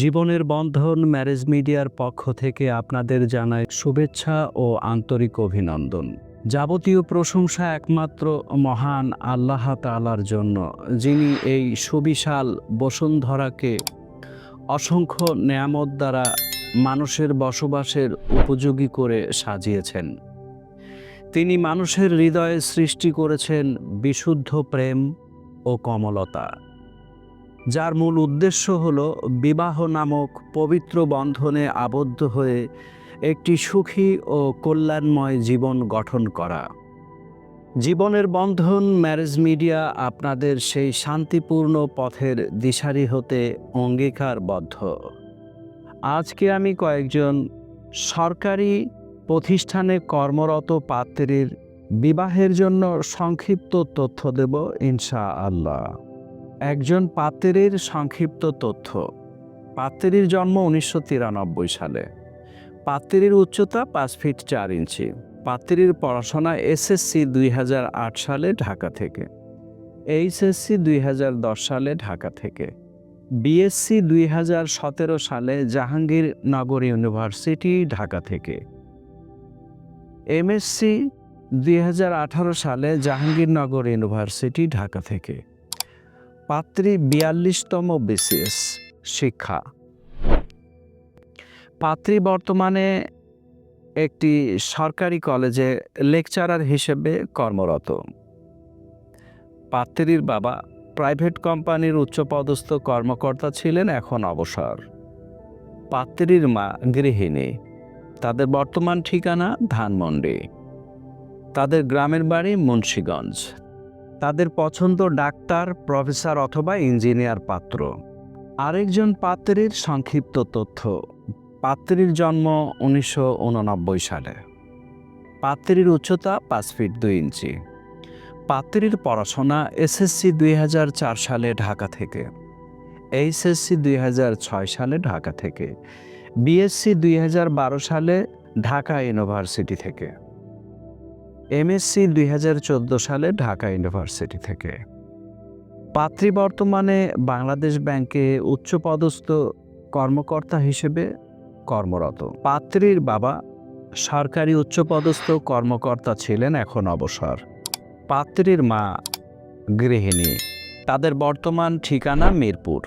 জীবনের বন্ধন ম্যারেজ মিডিয়ার পক্ষ থেকে আপনাদের জানাই শুভেচ্ছা ও আন্তরিক অভিনন্দন। যাবতীয় প্রশংসা একমাত্র মহান আল্লাহ তাআলার জন্য, যিনি এই সুবিশাল বসুন্ধরাকে অসংখ্য নেয়ামত দ্বারা মানুষের বসবাসের উপযোগী করে সাজিয়েছেন। তিনি মানুষের হৃদয়ে সৃষ্টি করেছেন বিশুদ্ধ প্রেম ও কমলতা, যার মূল উদ্দেশ্য হল বিবাহ নামক পবিত্র বন্ধনে আবদ্ধ হয়ে একটি সুখী ও কল্যাণময় জীবন গঠন করা। জীবনের বন্ধন ম্যারেজ মিডিয়া আপনাদের সেই শান্তিপূর্ণ পথের দিশারি হতে অঙ্গীকারবদ্ধ। আজকে আমি কয়েকজন সরকারি প্রতিষ্ঠানে কর্মরত পাত্রীর বিবাহের জন্য সংক্ষিপ্ত তথ্য দেব ইনশাআল্লাহ। একজন পাত্রীর সংক্ষিপ্ত তথ্য। পাত্রীর জন্ম 1993 সালে। পাত্রীর উচ্চতা 5 ফিট 4 ইঞ্চি। পাত্রীর পড়াশোনা এসএসসি 2008 সালে ঢাকা থেকে, এইচএসসি 2010 সালে ঢাকা থেকে, বিএসসি 2017 সালে জাহাঙ্গীরনগর ইউনিভার্সিটি ঢাকা থেকে, এমএসসি 2018 সালে জাহাঙ্গীরনগর ইউনিভার্সিটি ঢাকা থেকে। পাত্রী 42তম বিসিএস শিক্ষা। পাত্রী বর্তমানে একটি সরকারি কলেজে লেকচারার হিসেবে কর্মরত। পাত্রীর বাবা প্রাইভেট কোম্পানির উচ্চপদস্থ কর্মকর্তা ছিলেন, এখন অবসর। পাত্রীর মা গৃহিণী। তাদের বর্তমান ঠিকানা ধানমন্ডি। তাদের গ্রামের বাড়ি মুন্সিগঞ্জ। তাদের পছন্দ ডাক্তার, প্রফেসর অথবা ইঞ্জিনিয়ার পাত্র। আরেকজন পাত্রীর সংক্ষিপ্ত তথ্য। পাত্রীর জন্ম 1989 সালে। পাত্রীর উচ্চতা 5 ফিট 2 ইঞ্চি। পাত্রীর পড়াশোনা এসএসসি 2004 সালে ঢাকা থেকে, এইচএসসি 2006 সালে ঢাকা থেকে, বিএসসি 2012 সালে ঢাকা ইউনিভার্সিটি থেকে, এমএসসি 2014 সালে ঢাকা ইউনিভার্সিটি থেকে। পাত্রী বর্তমানে বাংলাদেশ ব্যাংকে উচ্চপদস্থ কর্মকর্তা হিসেবে কর্মরত। পাত্রীর বাবা সরকারি উচ্চপদস্থ কর্মকর্তা ছিলেন, এখন অবসর। পাত্রীর মা গৃহিণী। তাদের বর্তমান ঠিকানা মিরপুর।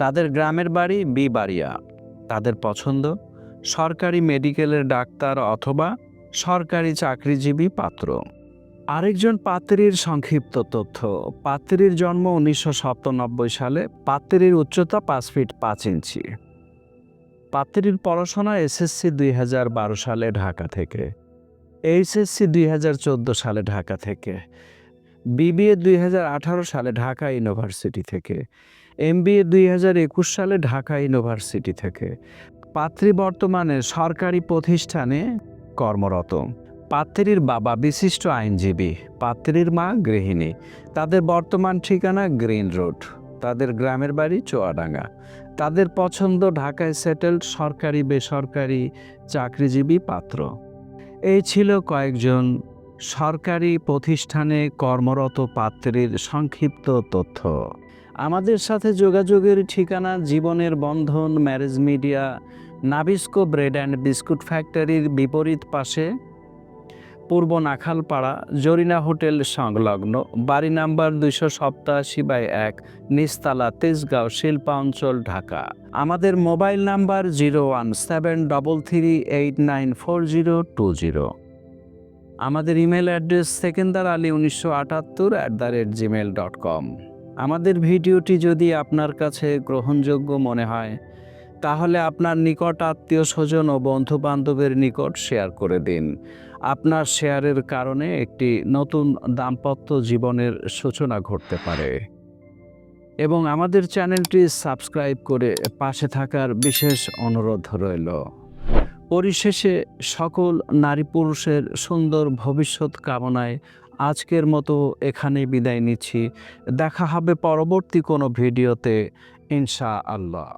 তাদের গ্রামের বাড়ি বিবাড়িয়া। তাদের পছন্দ সরকারি মেডিকেলের ডাক্তার অথবা সরকারি চাকরিজীবী পাত্র। আরেকজন পাত্রীর সংক্ষিপ্ত তথ্য। পাত্রীর জন্ম 1997 সালে। পাত্রীর উচ্চতা 5 ফিট 5 ইঞ্চি। পাত্রীর পড়াশোনা এসএসসি 2012 সালে ঢাকা থেকে, এইচএসসি 2014 সালে ঢাকা থেকে, বিবিএ 2018 সালে ঢাকা ইউনিভার্সিটি থেকে, এমবিএ 2021 সালে ঢাকা ইউনিভার্সিটি থেকে। পাত্রী বর্তমানে সরকারি প্রতিষ্ঠানে কর্মরত। পাত্রীর বাবা বিশিষ্ট আইনজীবী। পাত্রীর মা গৃহিণী। তাদের বর্তমান ঠিকানা গ্রিন রোড। তাদের গ্রামের বাড়ি চুয়াডাঙ্গা। তাদের পছন্দ ঢাকায় সেটেলড সরকারি বেসরকারি চাকরিজীবী পাত্র। এই ছিল কয়েকজন সরকারি প্রতিষ্ঠানে কর্মরত পাত্রীর সংক্ষিপ্ত তথ্য। আমাদের সাথে যোগাযোগের ঠিকানা জীবনের বন্ধন marriage media, Nabisco bread and biscuit ফ্যাক্টরির বিপরীত পাশে, পূর্ব নাখালপাড়া, জরিনা হোটেল সংলগ্ন, বাড়ি নাম্বার 287/1, নিচতলা, তেজগাঁও, শিল্পা অঞ্চল, ঢাকা। আমাদের মোবাইল নাম্বার 01733894020। আমাদের ইমেল অ্যাড্রেস sekendarali1978@gmail.com। আমাদের ভিডিওটি যদি আপনার কাছে গ্রহণযোগ্য মনে হয়, তাহলে আপনার নিকট আত্মীয় স্বজন ও বন্ধু বান্ধবের নিকট শেয়ার করে দিন। আপনার শেয়ারের কারণে একটি নতুন দাম্পত্য জীবনের সূচনা ঘটতে পারে। এবং আমাদের চ্যানেলটি সাবস্ক্রাইব করে পাশে থাকার বিশেষ অনুরোধ রইল। পরিশেষে সকল নারী পুরুষের সুন্দর ভবিষ্যৎ কামনায় আজকের মতো এখানেই বিদায় নিচ্ছি। দেখা হবে পরবর্তী কোনো ভিডিওতে ইনশাআল্লাহ।